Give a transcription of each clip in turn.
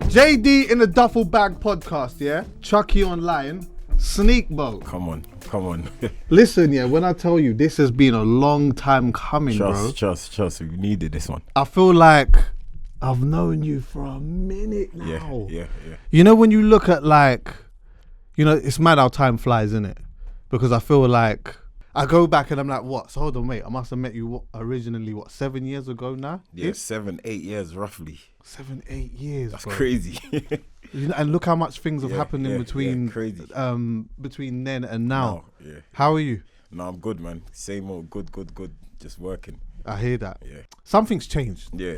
JD in the Duffle Bag podcast, yeah? Chuckie Online, Sneakbo. Come on. Listen, yeah, when I tell you this has been a long time coming, bro. Trust. We needed this one. I feel like I've known you for a minute now. Yeah. You know, when you look at it's mad how time flies, isn't it? Because I feel like I go back and I'm like, what? So hold on, wait. I must have met you originally 7 years ago now? Yeah, 7, 8 years roughly. 7, 8 years. That's bro. crazy. And look how much things have happened in between. Yeah, crazy. Between then and now. Yeah. How are you? No, I'm good, man. Same old, good. Just working. I hear that. Yeah. Something's changed. Yeah.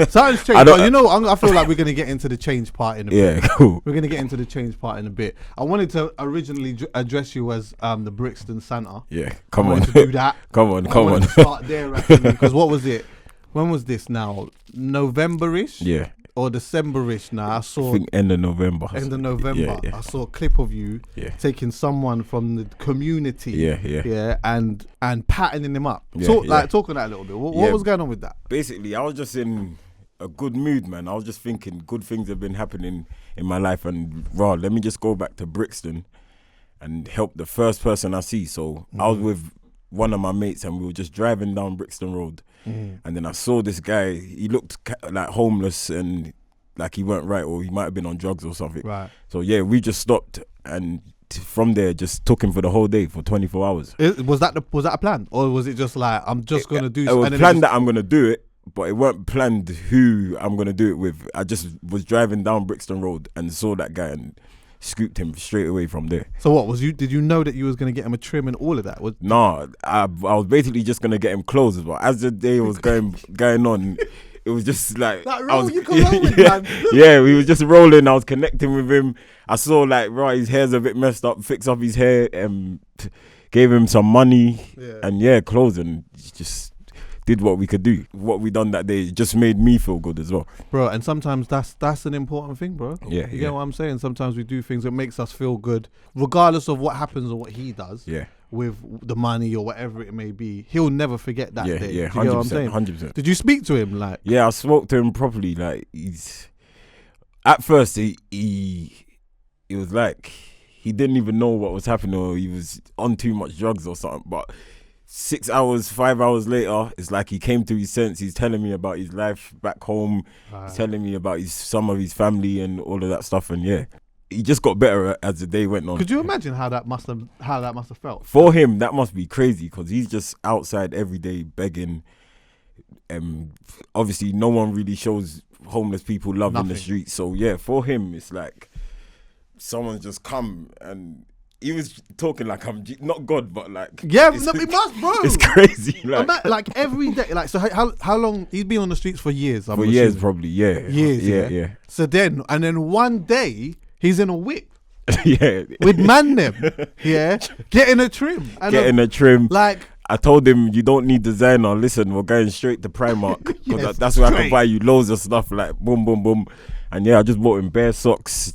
Something's changed. But I feel like we're gonna get into the change part in a bit. Yeah, cool. We're gonna get into the change part in a bit. I wanted to originally address you as the Brixton Santa. Yeah, come on. I wanted to do that. come on. To start there, because what was it? When was this now? November-ish? Yeah. Or December-ish now. I think end of November. Yeah. Yeah. I saw a clip of you taking someone from the community. Yeah. And patterning him up. Yeah, Talk on that a little bit. What was going on with that? Basically, I was just in a good mood, man. I was just thinking good things have been happening in my life, and let me just go back to Brixton and help the first person I see. So I was with one of my mates and we were just driving down Brixton Road, and then I saw this guy. He looked like homeless and like he weren't right, or he might have been on drugs or something. Right. So we just stopped, and from there just took him for the whole day for 24 hours. Was that a plan, or was it just like I'm just gonna do? It was planned that I'm gonna do it, but it weren't planned who I'm gonna do it with. I just was driving down Brixton Road and saw that guy and scooped him straight away from there. So what was you? Did you know that you was gonna get him a trim and all of that? No, I was basically just gonna get him clothes, but as the day was going on, it was just like you can roll with, man. Yeah, we was just rolling. I was connecting with him. I saw his hair's a bit messed up. Fix up his hair, gave him some money, and clothes, and just did what we could do. What we done that day just made me feel good as well, bro. And sometimes that's an important thing, bro. Yeah, you get what I'm saying. Sometimes we do things that makes us feel good, regardless of what happens or what he does. Yeah. With the money or whatever it may be, he'll never forget that day. Yeah, 100%. 100%. Did you speak to him Yeah, I spoke to him properly. Like at first he was like he didn't even know what was happening, or he was on too much drugs or something. But 6 hours, 5 hours later, it's like he came to his sense. He's telling me about his life back home. He's telling me about some of his family and all of that stuff. And he just got better as the day went on. Could you imagine how that must have felt? For him, that must be crazy, because he's just outside every day begging. Obviously, no one really shows homeless people love in the streets. So for him, it's like someone's just come, and he was talking like I'm not God, but like it must, bro. It's crazy. Like every day. Like, so how long he's been on the streets for years? For years, probably. Years. Yeah. So then one day he's in a whip. With man them. Getting a trim. Like, I told him, you don't need designer. Listen, we're going straight to Primark, because that's where I can buy you loads of stuff, like boom, boom, boom. And I just bought him bare socks,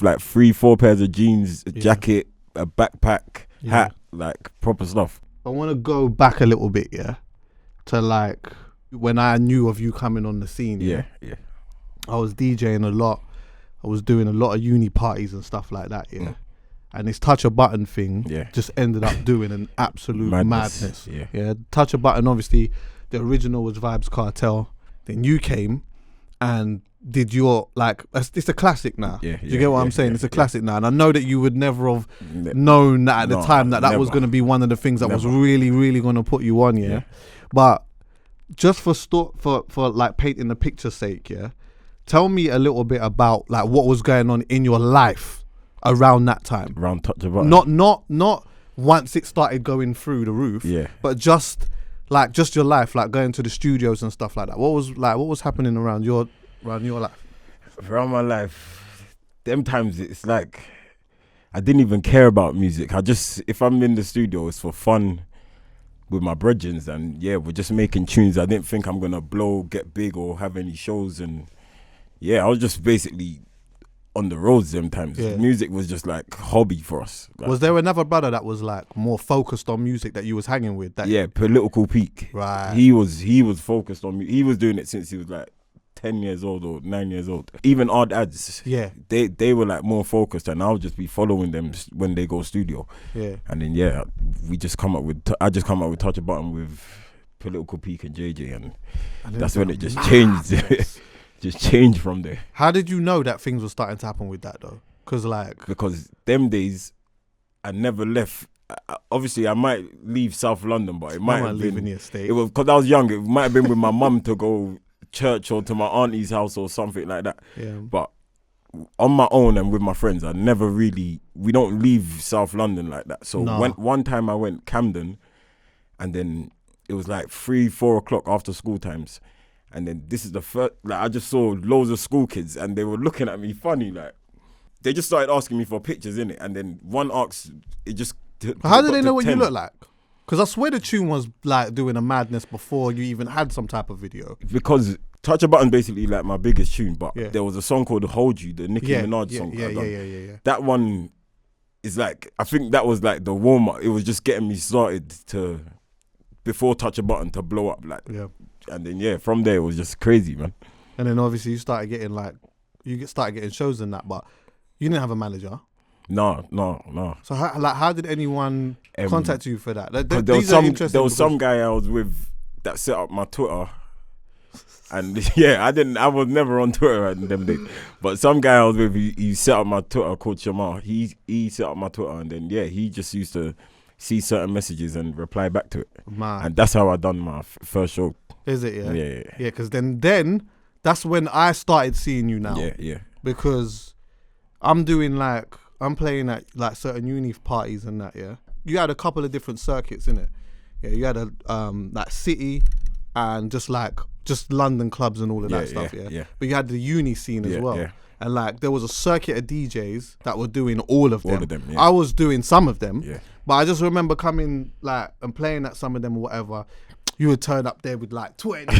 like 3-4 pairs of jeans, a jacket, a backpack, hat, like proper stuff. I want to go back a little bit, to like when I knew of you coming on the scene. I was DJing a lot. I was doing a lot of uni parties and stuff like that, and this touch a button thing just ended up doing an absolute madness. Touch a button, obviously the original was Vibes Cartel, then you came and did your, like, it's a classic now. Do you get what I'm saying? It's a classic now, and I know that you would never have known that at the time that was going to be one of the things that was really, really going to put you on. But just for like painting the picture's sake, tell me a little bit about like what was going on in your life around that time. Around Touch a Button. Not once it started going through the roof. But just your life, like going to the studios and stuff like that. What was happening around your life? Around my life, them times it's like I didn't even care about music. If I'm in the studio, it's for fun with my brethrens, and we're just making tunes. I didn't think I'm gonna blow, get big, or have any shows, and I was just basically on the roads them times. Music was just like hobby for us. Like, was there another brother that was like more focused on music that you was hanging with? Political Peak. Right. He was focused on. He was doing it since he was like 10 years old or 9 years old. Even odd ads, they were like more focused, and I'll just be following them when they go studio. Yeah. And then I just come up with Touch a Button with Political Peak and JJ, and that's when it just changed. Just changed from there. How did you know that things were starting to happen with that though? Because them days I never left. Obviously I might leave South London, but it might have been the estate. It was because I was young. It might have been with my mum to go church or to my auntie's house or something like that. Yeah. But on my own and with my friends, we don't leave South London like that. So one time I went Camden, and then it was like 3-4 o'clock after school times, and then this is the first, like, I just saw loads of school kids and they were looking at me funny, like they just started asking me for pictures in it, and then one asked, it just how did they know what you look like? Because I swear the tune was like doing a madness before you even had some type of video. Because Touch a Button basically like my biggest tune, but there was a song called Hold You, the Nicki Minaj song. Yeah. That one is like, I think that was like the warm up. It was just getting me started to, before Touch a Button, to blow up. Like, and then from there it was just crazy, man. And then obviously you started getting shows and that, but you didn't have a manager. No. So how did anyone contact you for that? There was some guy I was with that set up my Twitter, and I was never on Twitter at them days. But some guy I was with, he set up my Twitter called Shamar. He set up my Twitter, and then he just used to see certain messages and reply back to it. Man. And that's how I done my first show. Is it? Yeah. Yeah. Yeah, because then that's when I started seeing you now. Yeah. Because I'm playing at like certain uni parties and that, You had a couple of different circuits in it. Yeah, you had like city and just London clubs and all of that stuff, yeah. But you had the uni scene as well. Yeah. And like there was a circuit of DJs that were doing all of them. Yeah. I was doing some of them. Yeah. But I just remember coming like and playing at some of them or whatever. You would turn up there with like 20 man.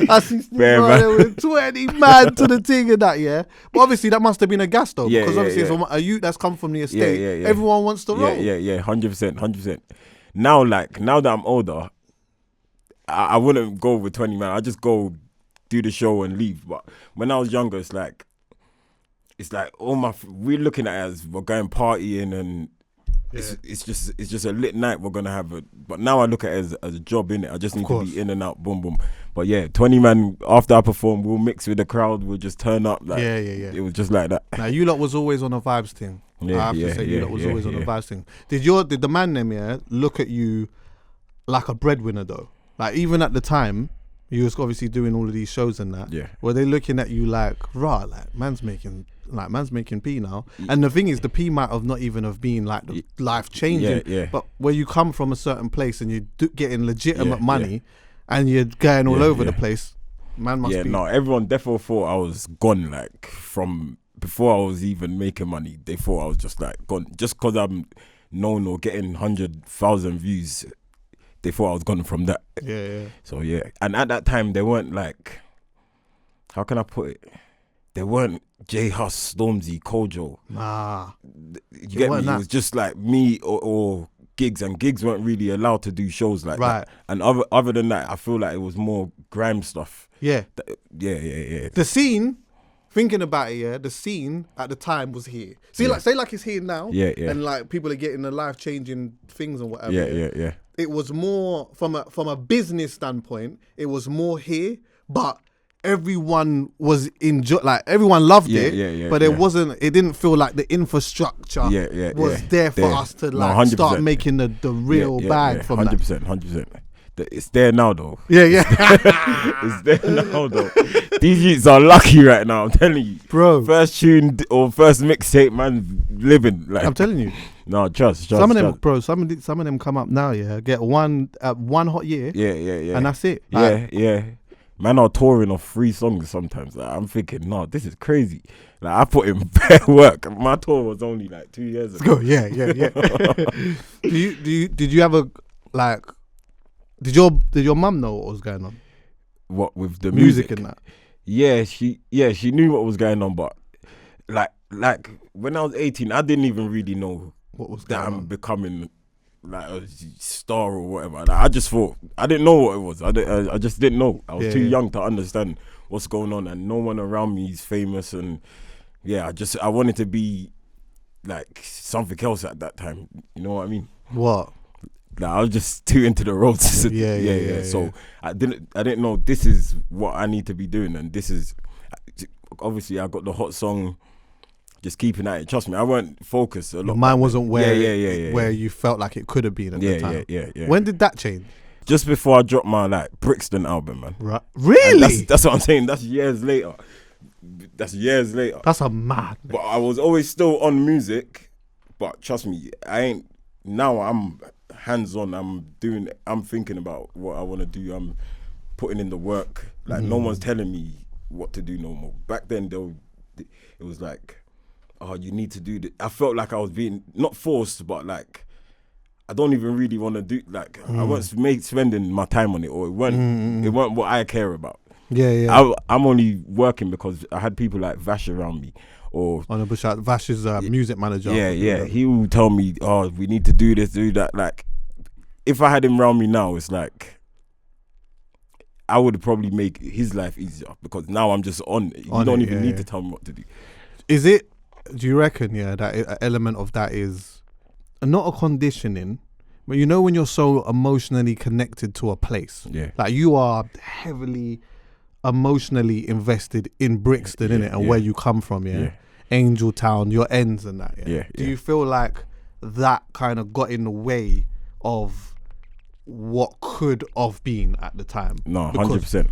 I see Sneakbo there with 20 man to the thing and that, But obviously that must have been a gas though. Because obviously it's a youth that's come from the estate. Everyone wants to roll. Yeah, 100%. Now that I'm older, I wouldn't go with 20 man. I just go do the show and leave. But when I was younger, it's like we're looking at it as we're going partying and it's just a lit night we're gonna have. But now I look at it as a job, innit? I just need to be in and out, boom boom. But 20 man after I perform, we'll mix with the crowd, we'll just turn up. Like, It was just like that. Now you lot was always on a vibes thing. I have to say you lot was always on a vibes thing. Did the man them look at you like a breadwinner though? Like even at the time, you was obviously doing all of these shows and that. Yeah. Were they looking at you like, like man's making P now? And the thing is, the P might have not even have been like the life changing. Yeah. But where you come from a certain place and you're getting legitimate money and you're going all over the place, man must be. No, everyone definitely thought I was gone. Like from before I was even making money, they thought I was just like gone. Just because I'm known or getting 100,000 views, they thought I was gone from that. Yeah. So and at that time they weren't like, how can I put it? They weren't J Hus, Stormzy, Kojo. Nah. You get me? It was just like me or Gigs, and Gigs weren't really allowed to do shows like that. And other than that, I feel like it was more grime stuff. Yeah. Yeah. The scene, thinking about it, the scene at the time was here. See, say it's here now. Yeah. And like people are getting the life-changing things and whatever. Yeah. It was more from a business standpoint. It was more here, but everyone was everyone loved it. But it didn't feel like the infrastructure was there for us to start making the real bag from 100%, 100%. It's there now though. Yeah. It's there now though. These youths are lucky right now, I'm telling you. Bro. First tune or first mixtape, man, living. Like, I'm telling you. No, trust. Some of them, bro, some of them come up now, get one hot year. Yeah. And that's it. Yeah. Man are touring off 3 songs sometimes. Like, I'm thinking, no, this is crazy. Like I put in bare work. My tour was only like 2 years ago. Yeah. Did you ever like? Did your mum know what was going on? What with the music and that? Yeah, she knew what was going on, but like when I was 18, I didn't even really know what was that going I'm on. becoming like a star or whatever. Like, I just thought, I didn't know what it was. I just didn't know. I was too young to understand what's going on, and no one around me is famous. And I wanted to be like something else at that time. You know what I mean? What? Like, I was just too into the roads. So I didn't know this is what I need to be doing, and this is obviously I got the hot song. Just keeping at it. Trust me, I weren't focused a lot. Your mind wasn't where you felt like it could have been at the time. Yeah. When did that change? Just before I dropped my Brixton album, man. Right. Really? That's what I'm saying. That's years later. That's a mad. But I was always still on music. But trust me, I'm hands on. I'm thinking about what I want to do. I'm putting in the work. Like no one's telling me what to do no more. Back then, it was like, oh, you need to do this. I felt like I was being not forced, but like I don't even really want to do. Like I wasn't spending my time on it, or it weren't what I care about. I'm only working because I had people like Vash around me, or on the bush. Vash is a music manager. He will tell me, oh, we need to do this, do that. Like if I had him around me now, it's like I would probably make his life easier, because now I'm just on it. You don't even need to tell me what to do. Do you reckon, that an element of that is not a conditioning, but you know when you're so emotionally connected to a place, like you are heavily emotionally invested in Brixton, innit, and where you come from, Angel Town, your ends and that, Do you feel like that kind of got in the way of what could have been at the time? No, 100%,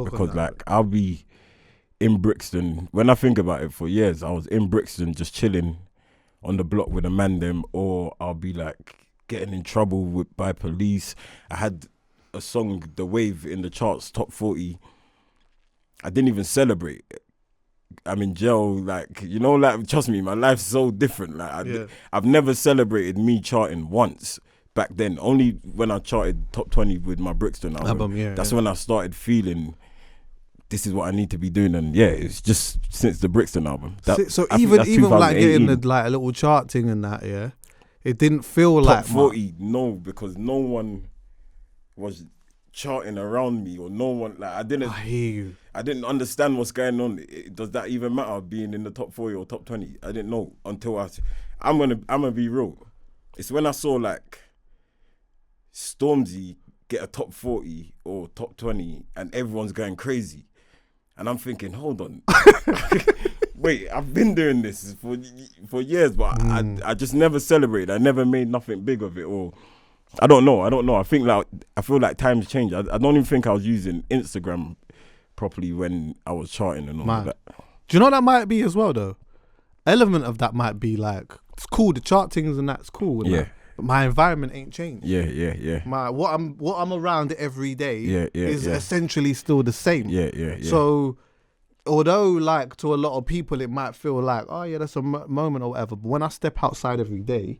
because like I'll be in Brixton. When I think about it, for years I was in Brixton just chilling on the block with a man them, or I'll be like getting in trouble by police. I had a song, The Wave, in the charts, top 40. I didn't even celebrate. I'm in jail, like, you know, like, trust me, my life's so different. Like I've never celebrated me charting once back then. Only when I charted top 20 with my Brixton album. That's when I started feeling this is what I need to be doing. And it's just since the Brixton album. So even like getting the like a little chart thing and that, it didn't feel top like 40. No, because no one was charting around me, or no one, like, I hear you. I didn't understand what's going on. Does that even matter, being in the top 40 or top 20? I didn't know until I'm gonna be real. It's when I saw like Stormzy get a top 40 or top 20 and everyone's going crazy. And I'm thinking, hold on. Wait, I've been doing this for years, but I just never celebrated. I never made nothing big of it, or I don't know. I feel like times change. I don't even think I was using Instagram properly when I was charting and all of that. Do you know what that might be as well, though? Element of that might be like, it's cool, the chart things and that's cool. And but my environment ain't changed. Yeah. What I'm around every day is essentially still the same. Yeah. So although like to a lot of people it might feel like, oh yeah, that's a moment or whatever, but when I step outside every day,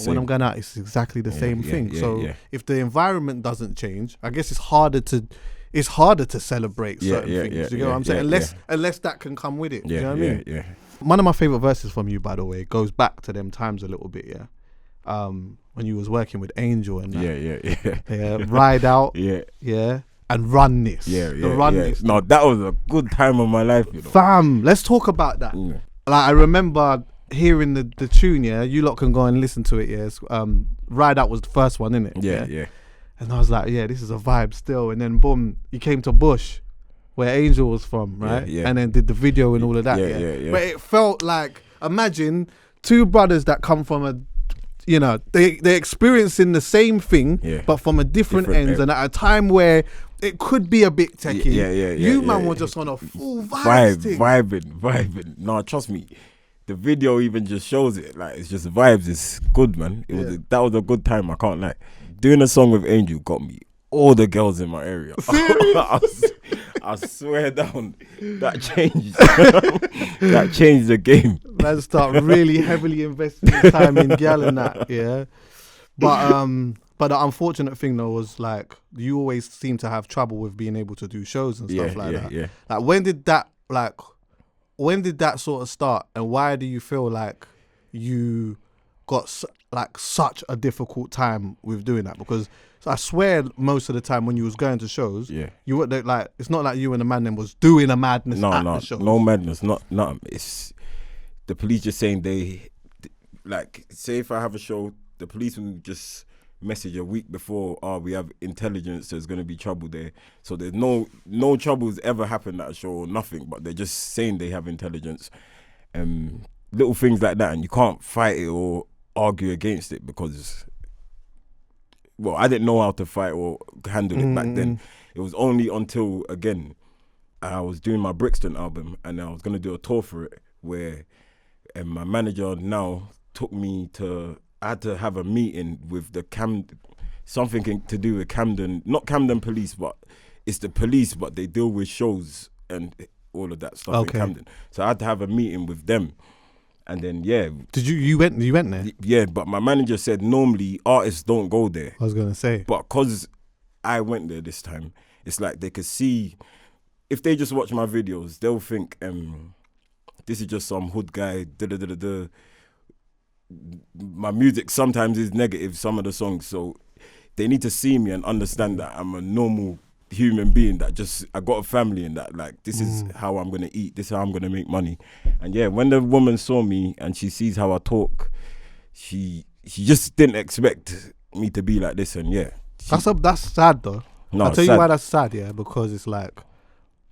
when I'm going out, it's exactly the same thing. If the environment doesn't change, I guess it's harder to celebrate certain things. You know what I'm saying? Unless that can come with it. You know what I mean? Yeah. One of my favorite verses from you, by the way, goes back to them times a little bit. When you was working with Angel and that. Ride out. And run this. Run this. No, that was a good time of my life, you know. Fam, let's talk about that. Like, I remember hearing the tune, you lot can go and listen to it, It's, Ride Out was the first one, innit? Yeah. And I was like, this is a vibe still. And then boom, you came to Bush, where Angel was from, right? And then did the video and all of that, But it felt like, imagine two brothers that come from they're experiencing the same thing, but from a different ends, and at a time where it could be a bit techie. You were just on a full vibing. No, trust me, the video even just shows it. Like, it's just vibes. It's good, man. That was a good time. I can't lie. Doing a song with Angel got me all the girls in my area. I swear down, that changed. That changed the game. Let's start really heavily investing time in gal and that, But the unfortunate thing though was like you always seem to have trouble with being able to do shows and stuff like that. Like when did that sort of start, and why do you feel like you got like such a difficult time with doing that? Because I swear most of the time when you was going to shows, you were like, it's not like you and the man then was doing a madness at the shows. No madness, not. It's the police just saying like, say if I have a show, the police will just message a week before, we have intelligence, there's going to be trouble there. So there's no troubles ever happened at a show or nothing, but they're just saying they have intelligence. Little things like that, and you can't fight it or argue against it because, well, I didn't know how to fight or handle it back then. It was only until, again, I was doing my Brixton album and I was going to do a tour for it where my manager now took me to, I had to have a meeting with the something to do with Camden, not Camden Police, but it's the police, but they deal with shows and all of that stuff in Camden. So I had to have a meeting with them. And then, Did you went there? Yeah, but my manager said normally artists don't go there. I was going to say. But because I went there this time, it's like they could see, if they just watch my videos, they'll think, this is just some hood guy, da-da-da-da-da. My music sometimes is negative, some of the songs, so they need to see me and understand that I'm a normal human being that I got a family and that, like, this is how I'm gonna eat, this is how I'm gonna make money. And when the woman saw me and she sees how I talk, she just didn't expect me to be like this. And that's sad though. No, I'll tell you why that's sad, because it's like,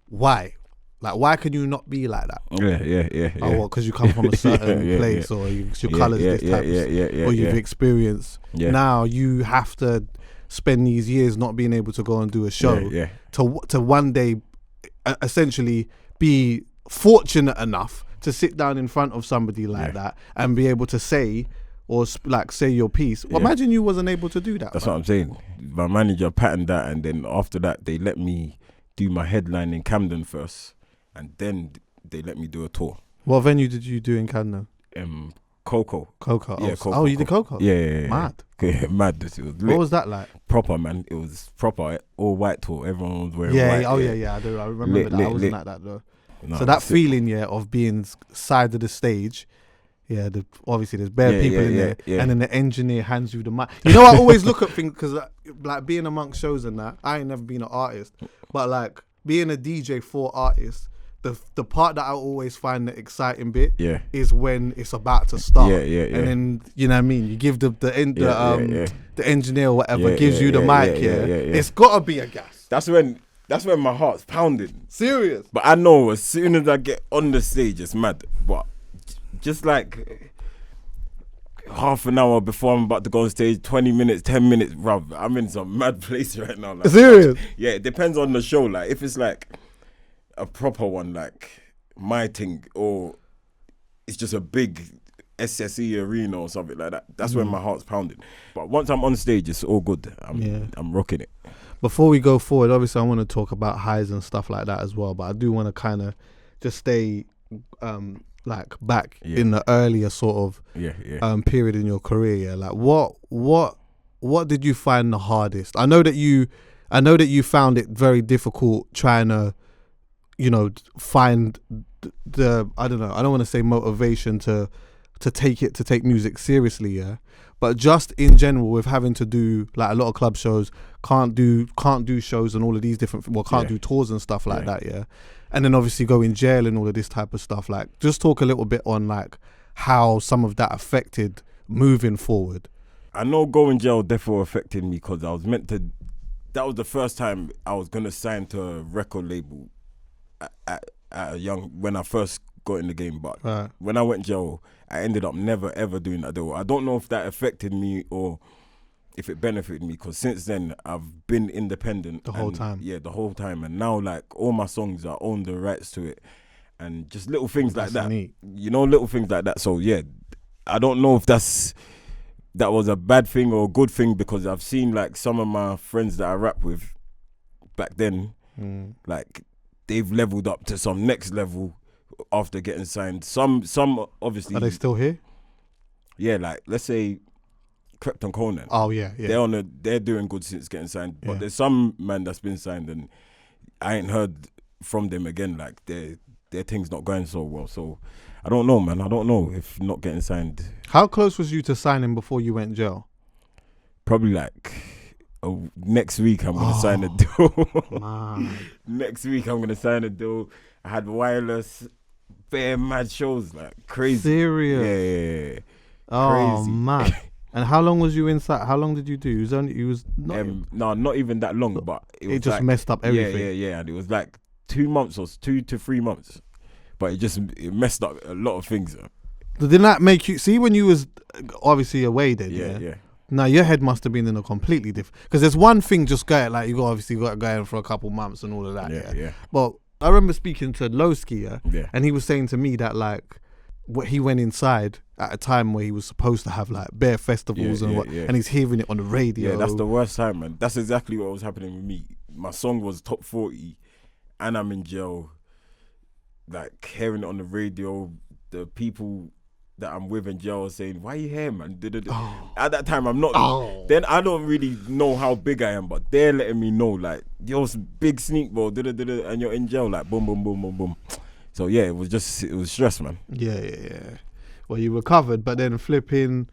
why? Like, why can you not be like that? Yeah. Oh, well, because you come from a certain place, or your colours this type, or you've experienced. Yeah. Now you have to spend these years not being able to go and do a show to one day essentially be fortunate enough to sit down in front of somebody like that and be able to say say your piece. Well, imagine you wasn't able to do that. That's what I'm saying. My manager patterned that, and then after that they let me do my headline in Camden first. And then they let me do a tour. What venue did you do in Camden? Coco. Coco. Yeah, Coco. Oh, you did Coco? Yeah. Mad. Yeah, mad. It was lit. What was that like? Proper, man. It was proper. All white tour. Everyone was wearing white. I do. I remember that. I wasn't like that though. No, so that feeling, of being side of the stage, obviously there's bare people in there, and then the engineer hands you the mic. I always look at things because like being amongst shows and that, I ain't never been an artist, but like being a DJ for artists, the part that I always find the exciting bit is when it's about to start. And then, you know what I mean, you give the engineer or whatever gives you the mic. It's gotta be a gas. That's when my heart's pounding. Serious. But I know as soon as I get on the stage, it's mad. But just like half an hour before I'm about to go on stage, 20 minutes, 10 minutes, bruv, I'm in some mad place right now. Like, serious? Yeah, it depends on the show. Like, if it's like a proper one, like my thing, or it's just a big SSE arena or something like that, that's when my heart's pounding. But once I'm on stage, it's all good. I'm rocking it. Before we go forward, obviously I want to talk about highs and stuff like that as well, but I do want to kind of just stay like back in the earlier sort of period in your career. Like what did you find the hardest? I know that you found it very difficult trying to, find the I don't want to say motivation to take music seriously, but just in general with having to do like a lot of club shows, can't do shows and all of these different, can't do tours and stuff like that, and then obviously go in jail and all of this type of stuff. Like, just talk a little bit on like how some of that affected moving forward. I know going jail definitely affected me because I was meant to. That was the first time I was gonna sign to a record label at when I first got in the game. But when I went jail, I ended up never ever doing that deal. I don't know if that affected me or if it benefited me, because since then I've been independent the whole time. Yeah, the whole time, and now like all my songs, I own the rights to it, and just little things like that. Neat. Little things like that. So I don't know if that was a bad thing or a good thing, because I've seen like some of my friends that I rap with back then, like they've leveled up to some next level after getting signed. Some obviously. Are they still here? Yeah, like let's say Crept on Conan. Oh yeah. They're doing good since getting signed. But there's some man that's been signed and I ain't heard from them again. Like their thing's not going so well. So I don't know, man. I don't know if not getting signed. How close was you to signing before you went jail? Probably like next week I'm gonna sign a deal. Man. Next week I'm gonna sign a deal. I had wireless, bare mad shows, like crazy. Serious? Yeah. Oh Crazy. man. And how long was you inside? How long did you do? It was not. No, not even that long, but It just like, messed up everything. Yeah. And it was like 2 months or 2 to 3 months, but it messed up a lot of things. Didn't that make you see when you was obviously away then? Yeah. Now your head must have been in a completely different. Because there's one thing just going like you obviously got to go in for a couple months and all of that. Yeah. But I remember speaking to Lowski, Yeah. and he was saying to me that like what he went inside at a time where he was supposed to have like bare festivals and he's hearing it on the radio. Yeah, that's the worst time, man. That's exactly what was happening with me. My song was top 40 and I'm in jail, like hearing it on the radio. The people that I'm with in jail are saying, why are you here, man? At that time, I'm not. Then I don't really know how big I am, but they're letting me know, like, you're big Sneakbo, and you're in jail, like, boom, boom, boom, boom, boom. So yeah, it was stress, man. Yeah. Well, you recovered, but then flipping.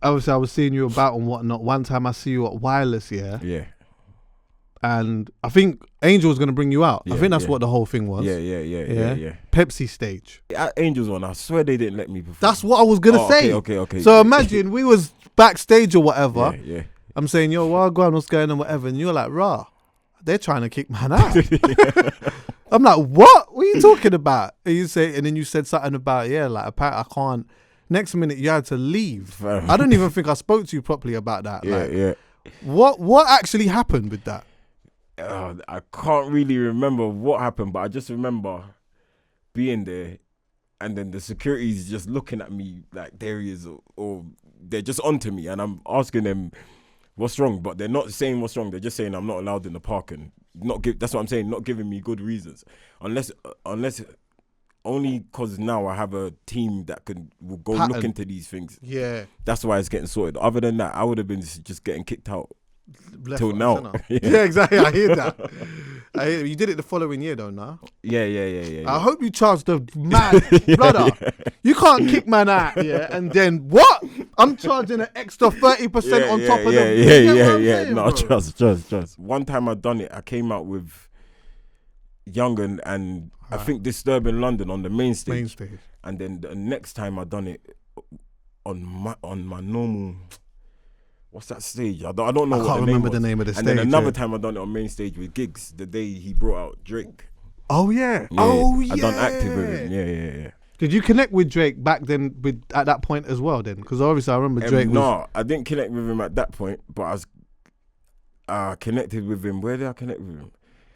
Obviously, I was seeing you about and whatnot. One time I see you at Wireless, Yeah. And I think Angel was going to bring you out. I think that's what the whole thing was. Yeah. Pepsi stage. At Angel's one, I swear they didn't let me perform. That's what I was going to say. Okay. So imagine we was backstage or whatever. Yeah. I'm saying, yo, what's going on, whatever. And you're like, rah, they're trying to kick man out. I'm like, what? What are you talking about? And then you said something about, like, apparently I can't. Next minute, you had to leave. I don't even think I spoke to you properly about that. Yeah. What actually happened with that? I can't really remember what happened, but I just remember being there and then the security's just looking at me like there he is, or they're just onto me and I'm asking them what's wrong, but they're not saying what's wrong. They're just saying I'm not allowed in the park and that's what I'm saying, not giving me good reasons. Unless only because now I have a team that will go look into these things. Yeah. That's why it's getting sorted. Other than that, I would have been just getting kicked out. Till now. Yeah, exactly. I hear that. You did it the following year though, nah? Yeah. I hope you charged the man, brother. You can't kick man out, and then what? I'm charging an extra 30% on top of them. Yeah. No, trust. One time I done it, I came out with Young and I think Disturbing London on the main stage. And then the next time I done it on my normal. What's that stage? I don't know. I can't remember the name of the stage. And then another time I done it on main stage with Gigs, the day he brought out Drake. Oh yeah. I done active with him. Yeah. Did you connect with Drake back then at that point as well then? Because obviously I remember Drake No, I didn't connect with him at that point, but I was connected with him. Where did I connect with him?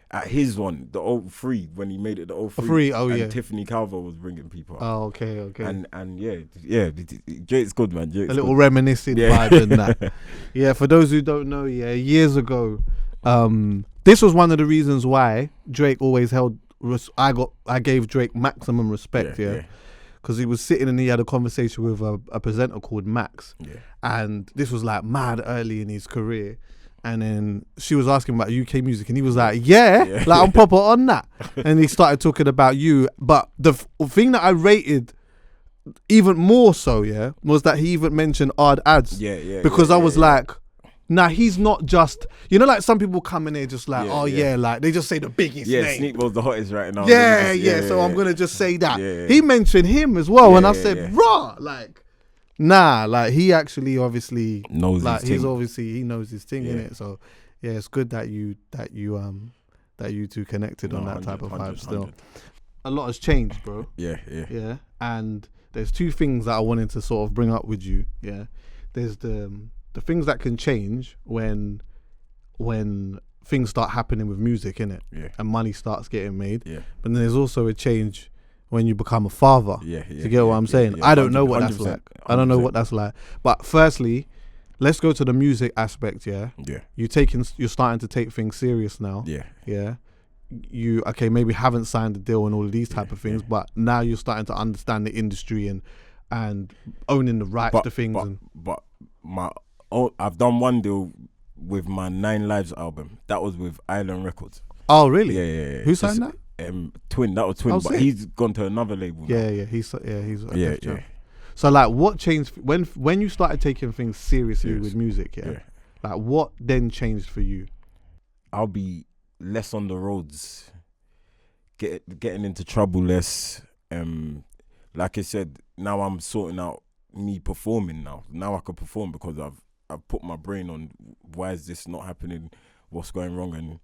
At his one, the 03, when he made it the 03. And Tiffany Calvo was bringing people out. Oh, okay. And yeah, Drake's good, man. Drake's a little reminiscing vibe and that. Yeah, for those who don't know, years ago, this was one of the reasons why Drake always I gave Drake maximum respect, because he was sitting and he had a conversation with a presenter called Max. Yeah. And this was like mad early in his career. And then she was asking about UK music and he was like, like I'm proper on that. And he started talking about you. But the thing that I rated even more so, was that he even mentioned Odd Ads. Because I was like, nah, he's not just, like some people come in here just like, like they just say the biggest name. Sneakbo's the hottest right now. So I'm going to just say that. He mentioned him as well. And I said, rah, like, nah, like he actually obviously knows like his thing. he knows his thing in it. So yeah, it's good that you two connected on that type of vibe still. 100. A lot has changed, bro. Yeah. And there's two things that I wanted to sort of bring up with you. Yeah. There's the things that can change when things start happening with music, innit? Yeah. And money starts getting made. Yeah. But then there's also a change when you become a father. Yeah. You get what I'm saying? I don't know what that's like. 100%. I don't know what that's like. But firstly, let's go to the music aspect, Yeah. You're starting to take things serious now. Yeah. You maybe haven't signed a deal and all of these type of things, but now you're starting to understand the industry and owning the rights to things. But I've done one deal with my 9 Lives album. That was with Island Records. Oh really? Yeah. Who signed that? Twin. That was Twin, Oh, but sick. he's gone to another label. Yeah, he's Yeah. So like, what changed when you started taking things seriously Serious. with music? Yeah, like what then changed for you? I'll be less on the roads, getting into trouble less. Like I said, now I'm sorting out me performing now. Now I can perform because I've put my brain on why is this not happening, what's going wrong, and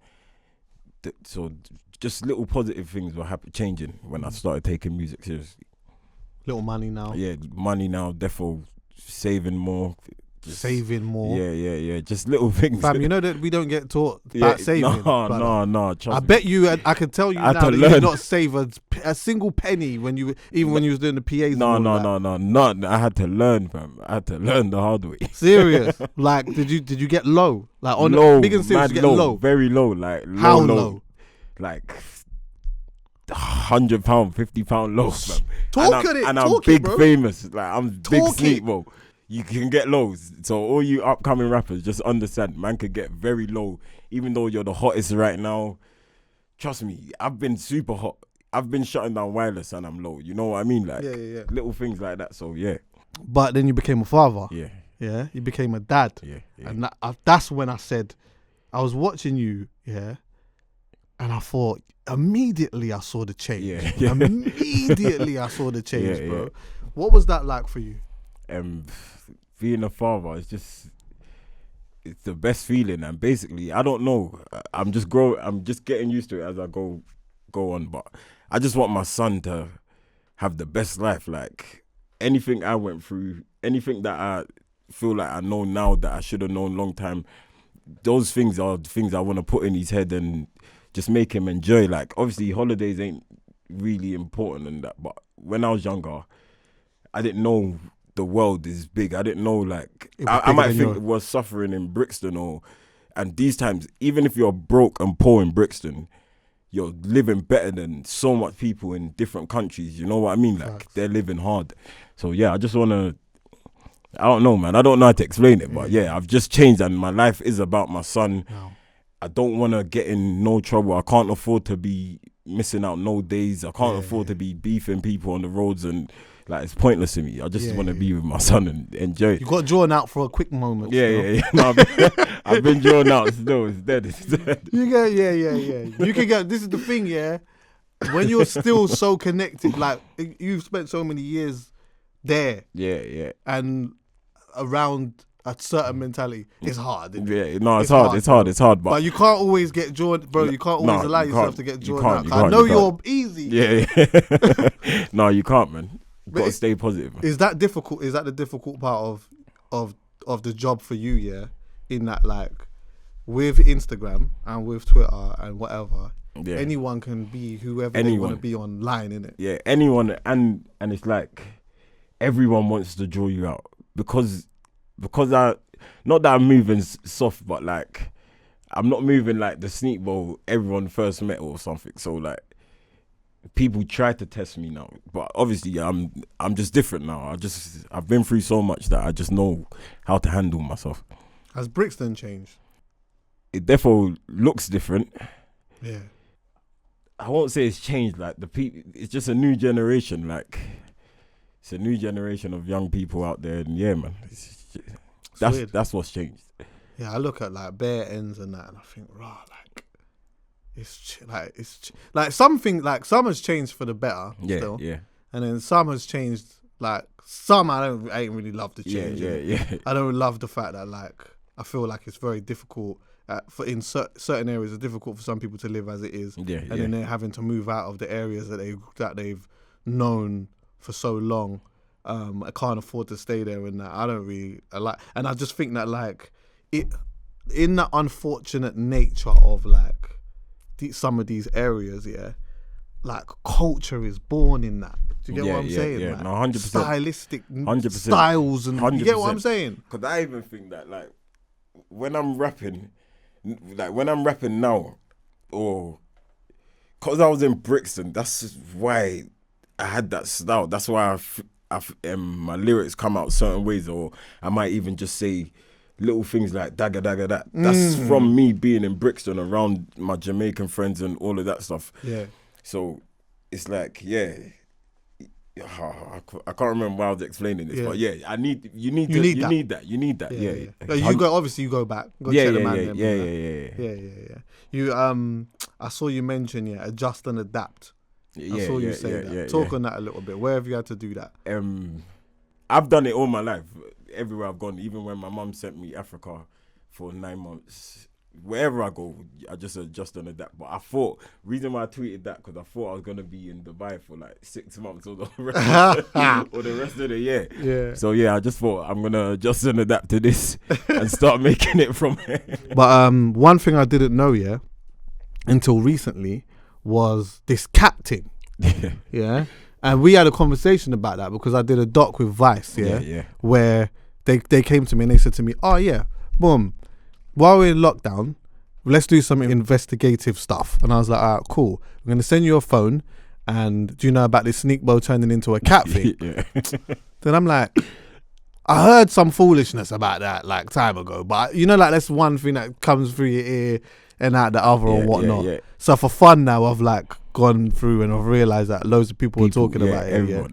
so just little positive things were changing when I started taking music seriously. Little money now. Yeah, money now, defo saving more. Saving more. Yeah. Just little things. Fam, you know that we don't get taught about saving. No. I bet you, I can tell you now that you did not save a single penny when you was doing the PAs. No. I had to learn, fam. I had to learn the hard way. Serious? Like, did you get low? Like on low, big and serious, you get low. Very low. Like how low? Like £100, £50 low, fam. And I'm big famous. Like I'm big Sneakbo. You can get lows. So all you upcoming rappers, just understand, man could get very low. Even though you're the hottest right now, trust me, I've been super hot. I've been shutting down wireless and I'm low. You know what I mean? Like little things like that. So yeah. But then you became a father. Yeah. Yeah. You became a dad. Yeah. And that's when I said, I was watching you. Yeah. And I thought, immediately I saw the change. Yeah. Immediately I saw the change, bro. Yeah. What was that like for you? Being a father is it's the best feeling, and basically I don't know, I'm just getting used to it as I go on, but I just want my son to have the best life. Like anything I went through, anything that I feel like I know now that I should have known long time, those things are the things I want to put in his head and just make him enjoy. Like obviously holidays ain't really important and that, but when I was younger I didn't know the world is big. I didn't know, like, I might think it was suffering in Brixton and these times, even if you're broke and poor in Brixton, you're living better than so much people in different countries. You know what I mean? Like, they're living hard. So, yeah, I just want to, I don't know, man. I don't know how to explain it, but yeah, I've just changed and my life is about my son. Wow. I don't want to get in no trouble. I can't afford to be missing out no days. I can't afford to be beefing people on the roads and, like, it's pointless to me. I just want to be with my son and enjoy it. You got drawn out for a quick moment. Yeah. No, I've been drawn out. Still, it's dead. You get, You can get. This is the thing, yeah. When you're still so connected, like you've spent so many years there. Yeah. And around a certain mentality, it's hard. Yeah, no, it's hard. But you can't always get drawn, bro. You can't always allow yourself to get drawn out. I know you're easy. Yeah. No, you can't, man. Got to stay positive. Is that difficult? Is that the difficult part of the job for you? Yeah, in that, like, with Instagram and with Twitter and whatever, anyone can be whoever they want to be online, innit? Yeah, anyone, and it's like everyone wants to draw you out because I, not that I'm moving soft, but like I'm not moving like the Sneakbo everyone first met or something. So like, people try to test me now, but obviously I'm just different now. I've been through so much that I just know how to handle myself. Has Brixton changed? It definitely looks different. Yeah. I won't say it's changed. Like the people, it's just a new generation. Like it's a new generation of young people out there, and yeah, man, that's what's changed. Yeah, I look at like bare ends and that, and I think, rah, like. Something like some has changed for the better, still. Yeah. And then some has changed. Like some, I ain't really love the change. Yeah. I don't love the fact that, like, I feel like it's very difficult for in certain areas. It's difficult for some people to live as it is. And then they're having to move out of the areas that they've known for so long. I can't afford to stay there, and that I don't really like. And I just think that, like, it in the unfortunate nature of, like, some of these areas, like, culture is born in that. Do you get what I'm saying? Yeah, like, no, 100%. Stylistic 100%. styles, and 100%. you get what I'm saying? Because I even think that, like, when I'm rapping now, or because I was in Brixton, that's why I had that style. That's why my lyrics come out certain ways, or I might even just say little things like dagga dagga that. That's from me being in Brixton around my Jamaican friends and all of that stuff. Yeah. So it's like, yeah. I can't remember why I was explaining this, but yeah, you need that. Yeah. You go back. Check the man. Yeah. You I saw you mention adjust and adapt. I saw you say that. Talk on that a little bit. Where have you had to do that? I've done it all my life. Everywhere I've gone, even when my mum sent me Africa for 9 months. Wherever I go, I just adjust and adapt. But I thought, reason why I tweeted that, because I thought I was going to be in Dubai for like 6 months or the rest of the year. Yeah. So I just thought I'm going to adjust and adapt to this and start making it from here. But one thing I didn't know, until recently, was this cat thing. Yeah. And we had a conversation about that because I did a doc with Vice, where they came to me and they said to me, oh yeah, boom, while we're in lockdown, let's do some investigative stuff. And I was like, all right, cool. I'm going to send you a phone. And do you know about this Sneakbo turning into a cat thing? Then I'm like, I heard some foolishness about that like time ago. But you know, like that's one thing that comes through your ear and out the other or whatnot. So for fun now, I've like gone through and I've realised that loads of people were talking about it. Yeah.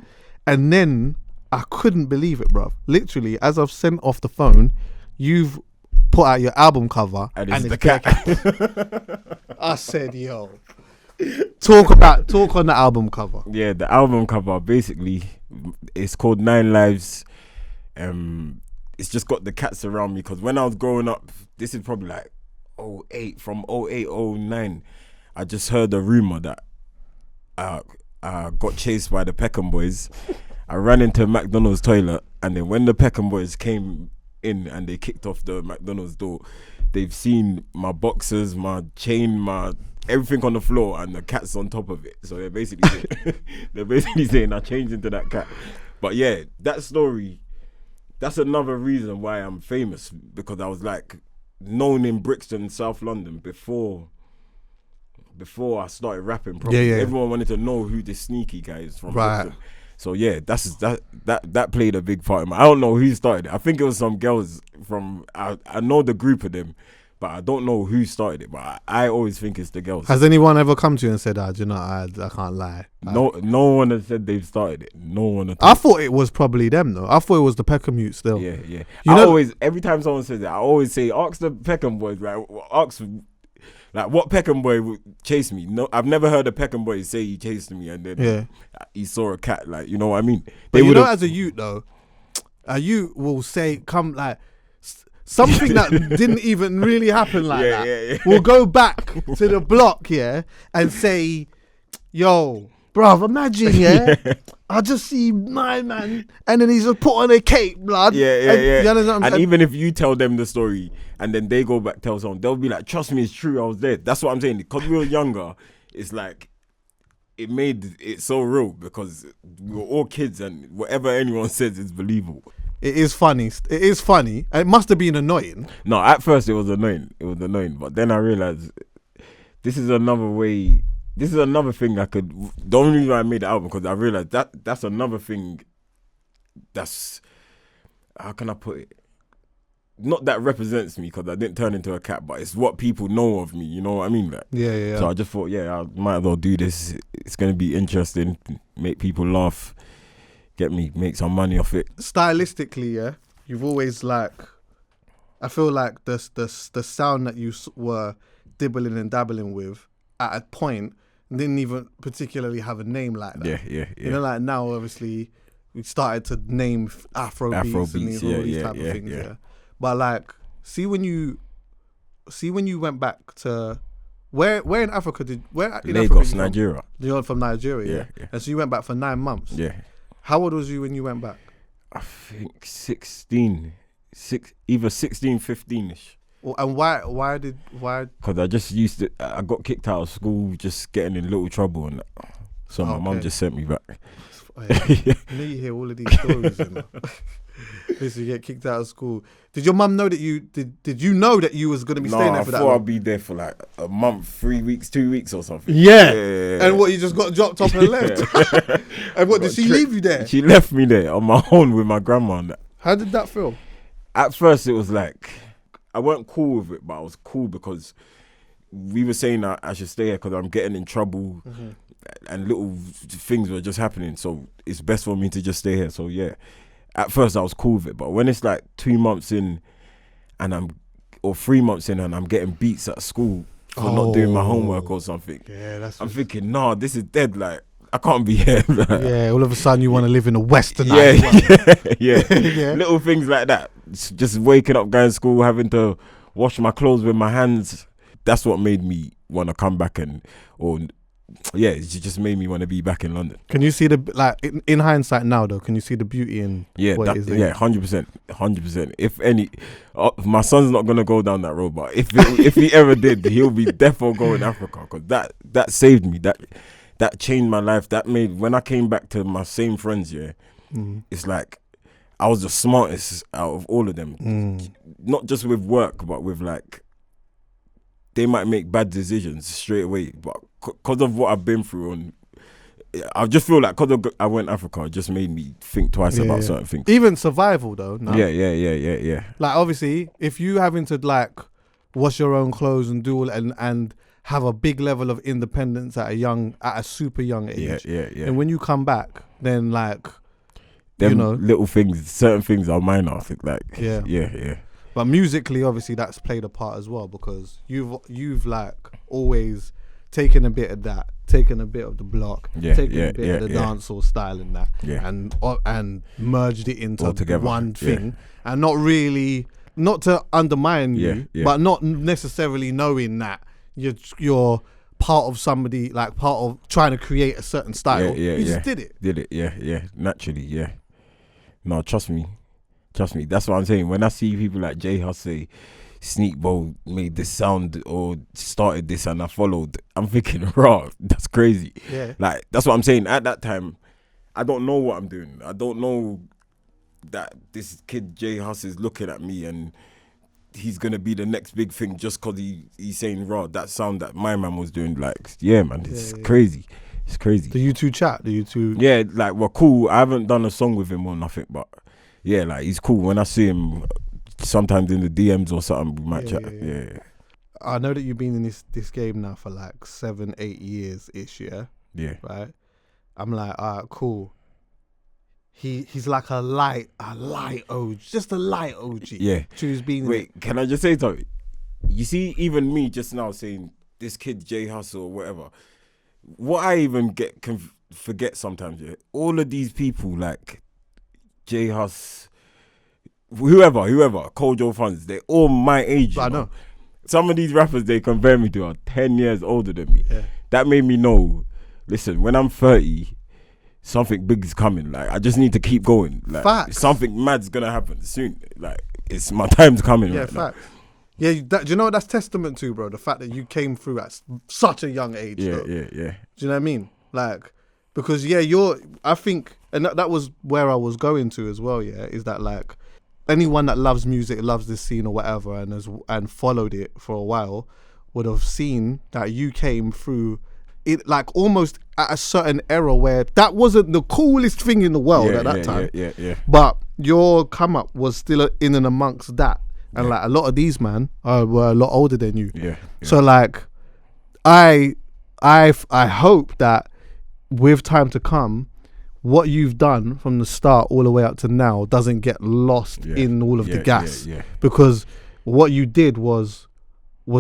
And then I couldn't believe it, bruv. Literally, as I've sent off the phone, you've put out your album cover and it's the cat. I said, yo, talk on the album cover. Yeah, the album cover basically, it's called 9 Lives. It's just got the cats around me because when I was growing up, this is probably like 08, from 08, 09, I just heard a rumour that I got chased by the Peckham Boys. I ran into a McDonald's toilet, and then when the Peckham Boys came in and they kicked off the McDonald's door, they've seen my boxers, my chain, my everything on the floor, and the cat's on top of it. So they're basically saying I changed into that cat. But yeah, that story, that's another reason why I'm famous, because I was like known in Brixton, South London before I started rapping properly. Everyone wanted to know who this sneaky guy is from Brixton. So yeah, that played a big part in I don't know who started it. I think it was some girls from I know the group of them, but I don't know who started it. But I always think it's the girls. Has anyone ever come to you and said, you know, I can't lie? No one has said they've started it. No one. I thought it was probably them though. I thought it was the Peckham youth still. Yeah. I always, every time someone says that, I always say, ask the Peckham Boys, right? Ask like what Peckham Boy would chase me. No, I've never heard a Peckham Boy say he chased me and then he saw a cat. Like, you know what I mean? But you know, as a youth though, a youth will say, come like something that didn't even really happen like that. Yeah. We'll go back to the block, and say, yo, bruv, imagine, I just see my man, and then he's just put on a cape, blood. Yeah. You understand? And even if you tell them the story, and then they go back tell someone, they'll be like, trust me, it's true, I was there. That's what I'm saying. Because we were younger, it's like, it made it so real, because we were all kids, and whatever anyone says is believable. It is funny. It must have been annoying. No, at first it was annoying. But then I realized this is another way. This is another thing I could. The only reason I made the album, because I realized that's another thing. That's, how can I put it? Not that represents me, because I didn't turn into a cat, but it's what people know of me. You know what I mean? Like, yeah. So I just thought, I might as well do this. It's gonna be interesting, make people laugh, make some money off it. Stylistically, you've always I feel like the sound that you were dibbling and dabbling with at a point didn't even particularly have a name like that. Yeah. You know, like now obviously we started to name Afro beats and all these type of things. Yeah. But like, see when you went back to where in Africa Lagos, Nigeria. You're from Nigeria, yeah. And so you went back for 9 months. Yeah. How old was you when you went back? I think 16, either 16, 15ish. Well, and why? Because I got kicked out of school, just getting in little trouble, and so my mum just sent me back. You know, you hear all of these stories, you know. You get kicked out of school. Did your mum know that you did you know that you was going to be staying there for that long? I thought I'd be there for like a month, 3 weeks, 2 weeks or something. Yeah. And what, you just got dropped off and left? And what, did she leave you there? She left me there on my own with my grandma and that. How did that feel? At first it was like, I weren't cool with it, but I was cool because we were saying that I should stay here because I'm getting in trouble. Mm-hmm. and little things were just happening. So it's best for me to just stay here. So yeah, at first I was cool with it, but when it's like 2 months in, or 3 months in, and I'm getting beats at school for not doing my homework or something, I'm thinking, nah, this is dead. Like, I can't be here. Yeah, all of a sudden you want to live in a Western. Yeah. Little things like that. Just waking up, going to school, having to wash my clothes with my hands. That's what made me want to come back it just made me want to be back in London. Can you see in hindsight now though? Can you see the beauty in what it is? Yeah, 100%. If my son's not gonna go down that road, but if he ever did, he'll be definitely going to Africa, because that saved me. That changed my life. That made, when I came back to my same friends, it's like I was the smartest out of all of them. Not just with work, but with like, they might make bad decisions straight away, but because of what I've been through, and I just feel like because I went to Africa, it just made me think twice about certain things. Even survival though. No? Yeah. Like obviously, if you having to like wash your own clothes and do all and have a big level of independence at a super young age. Yeah. And when you come back, then like, them little things, certain things are mine. I think yeah. But musically, obviously, that's played a part as well, because you've like always taken a bit of that, taken a bit of the block, taken a bit of the dancehall style in that, and merged it into one thing, and not to undermine you, but not necessarily knowing that you're part of somebody, like part of trying to create a certain style. You just did it. Naturally. No, trust me. That's what I'm saying. When I see people like J Hus say Sneakbo made this sound or started this and I followed, I'm thinking, raw, that's crazy. Yeah. Like, that's what I'm saying. At that time, I don't know what I'm doing. I don't know that this kid J Hus is looking at me and he's gonna be the next big thing just because he's saying, raw, that sound that my man was doing. Like, yeah, man, it's crazy. It's crazy. Do you two chat? Yeah, like, we're cool. I haven't done a song with him or nothing, but yeah, like, he's cool. When I see him, sometimes in the DMs or something, we might chat. Yeah. I know that you've been in this game now for like 7-8 years-ish, yeah? Yeah. Right? I'm like, all right, cool. He's like a light OG, just a light OG. Yeah. Wait, can I just say something? You see, even me just now saying this kid J Hustle or whatever, what I even forget sometimes, all of these people like J Hus, whoever, Kojo Funds, they're all my age. I know. Some of these rappers they compare me to are 10 years older than me. Yeah. That made me know, listen, when I'm 30, something big is coming. Like, I just need to keep going. Like, facts. Something mad's gonna happen soon. Like, it's my time's coming. Yeah, right facts. now. Yeah, do you know what that's testament to, bro? The fact that you came through at such a young age. Yeah. Do you know what I mean? Like, because I think, and that was where I was going to as well. Yeah, is that like anyone that loves music, loves this scene or whatever, and followed it for a while, would have seen that you came through it like almost at a certain era where that wasn't the coolest thing in the world at that time. Yeah. But your come up was still in and amongst that. And like a lot of these were a lot older than you. Yeah. So like, I hope that with time to come, what you've done from the start all the way up to now doesn't get lost in all of the gas. Because what you did was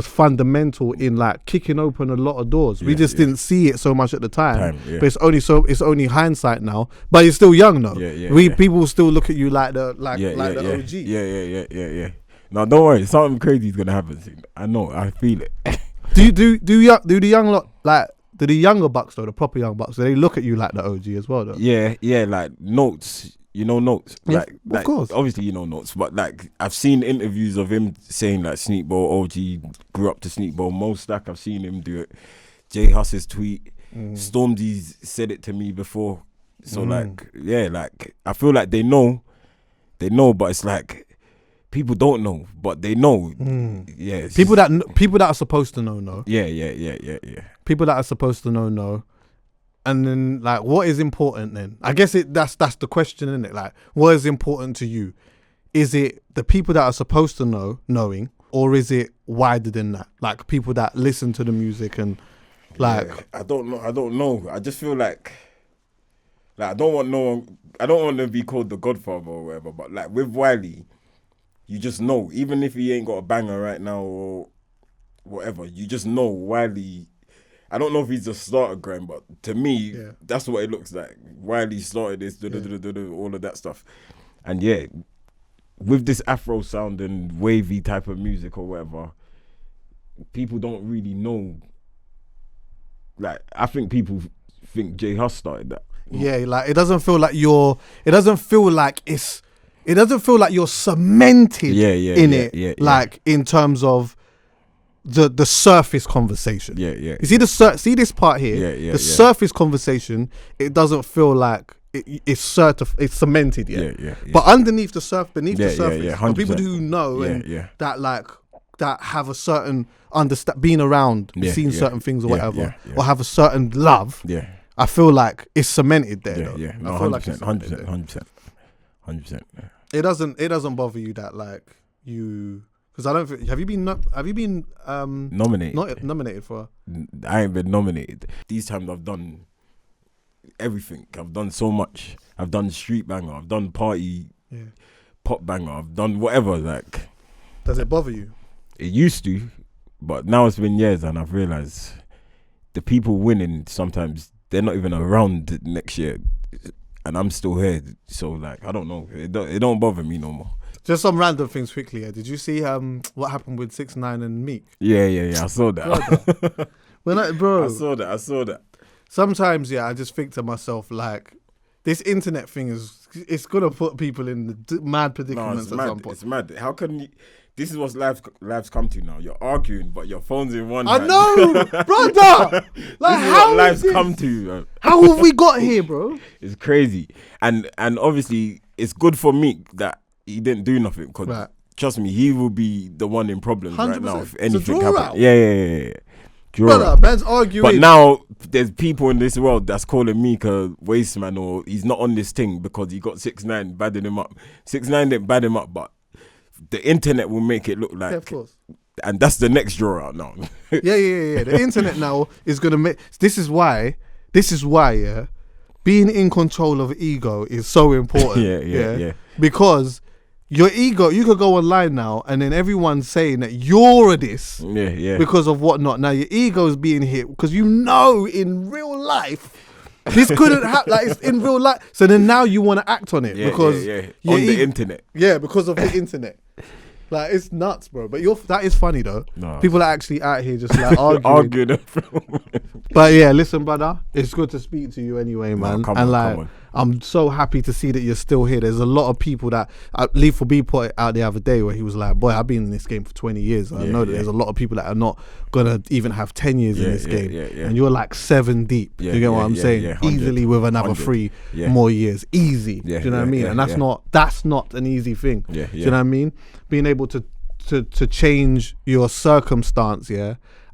fundamental in like kicking open a lot of doors. We just didn't see it so much at the time. But it's only hindsight now. But you're still young though. People still look at you like the OG. Yeah. No, don't worry. Something crazy is gonna happen soon. I know. I feel it. do the young lot, like, do the younger bucks though, the proper young bucks, do they look at you like the OG as well though? Yeah. Like Notes. You know Notes. Yeah, of course. Obviously you know Notes, but like I've seen interviews of him saying like Sneakbo OG, grew up to Sneakbo. Mo Stack, I've seen him do it. J Hus's tweet. Stormzy's said it to me before. So like I feel like they know, but it's like people don't know, but they know. Yeah. People that are supposed to know. Yeah. People that are supposed to know. And then like, what is important then? I guess that's the question, isn't it? Like, what is important to you? Is it the people that are supposed to knowing, or is it wider than that? Like people that listen to the music and Like, I don't know. I just feel like I don't want to be called the Godfather or whatever. But like with Wiley, you just know, even if he ain't got a banger right now or whatever, you just know Wiley. I don't know if he's a starter grind, but to me, that's what it looks like. Wiley started this, all of that stuff, and with this Afro sound and wavy type of music or whatever, people don't really know. Like, I think people think J Hus started that. Yeah, like it doesn't feel like you're cemented in it. Like in terms of the surface conversation. You see this part here. The surface conversation. It doesn't feel like it's cemented yet. But underneath the surface, beneath the surface, for people who know that like that have a certain being around, seen certain things or whatever, or have a certain love. I feel like it's cemented there. No, I feel 100%, like it's 100%. It doesn't bother you that like you, because I don't think, have you been nominated? Not nominated for? I ain't been nominated. These times I've done everything. I've done so much. I've done street banger. I've done party pop banger. I've done whatever. Like, does it bother you? It used to, but now it's been years and I've realised the people winning sometimes they're not even around next year, and I'm still here. So like, I don't know. It don't bother me no more. Just some random things quickly. Did you see what happened with 6ix9ine and Meek? Yeah. I saw that. Bro, I saw that. Sometimes, I just think to myself, like, this internet thing it's gonna put people in mad predicaments at some point. It's mad. How can you? This is what lives come to now. You're arguing, but your phone's in one I hand. know, brother. Like, this is how lives come to. How have we got here, bro? It's crazy, and obviously it's good for Meek that he didn't do nothing. Because trust me, he will be the one in problems 100%. Right now if anything happens. Yeah. Brother, man's arguing. But now there's people in this world that's calling Meek a waste man, or he's not on this thing because he got 6ix9ine badding him up. 6ix9ine didn't bad him up, but the internet will make it look like. Yeah, of course. And that's the next draw out now. Yeah. The internet now is gonna make. This is why. Being in control of ego is so important. Yeah. Because your ego, you could go online now and then everyone's saying that you're a this. Yeah. Because of whatnot. Now your ego is being hit because in real life this couldn't happen. Like, it's in real life. So then now you want to act on it because on the internet. Yeah, because of the internet. Like, it's nuts, bro. But that is funny though. No, people are actually out here just like arguing. But yeah, listen, brother, it's good to speak to you anyway, man. Come on. I'm so happy to see that you're still here. There's a lot of people that Lethal B put it out the other day where he was like, boy, I've been in this game for 20 years. I know that there's a lot of people that are not gonna even have 10 years in this game. And you're like 7 deep. You get what I'm saying? Easily with another 3 more years. Easy. Do you know what I mean? And that's not an easy thing. Do you know what I mean? Being able to change your circumstance,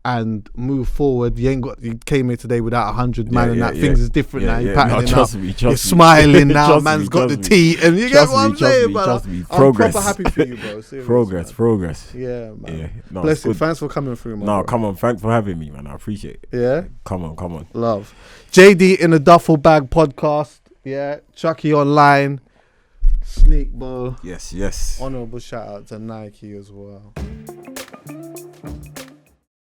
and move forward. You came here today without 100 man, and that things is different now. You're patting it up. You're smiling now. Man's got the tea, and you get what I'm saying, bro. I'm proper happy for you, bro. Serious, progress. Yeah, man. Bless you. Thanks for coming through, man. No, come on. Thanks for having me, man. I appreciate it. Yeah. Come on. Love. JD in the Duffle Bag podcast. Yeah. Chuckie Online. Sneakbo. Yes. Honorable shout out to Nike as well.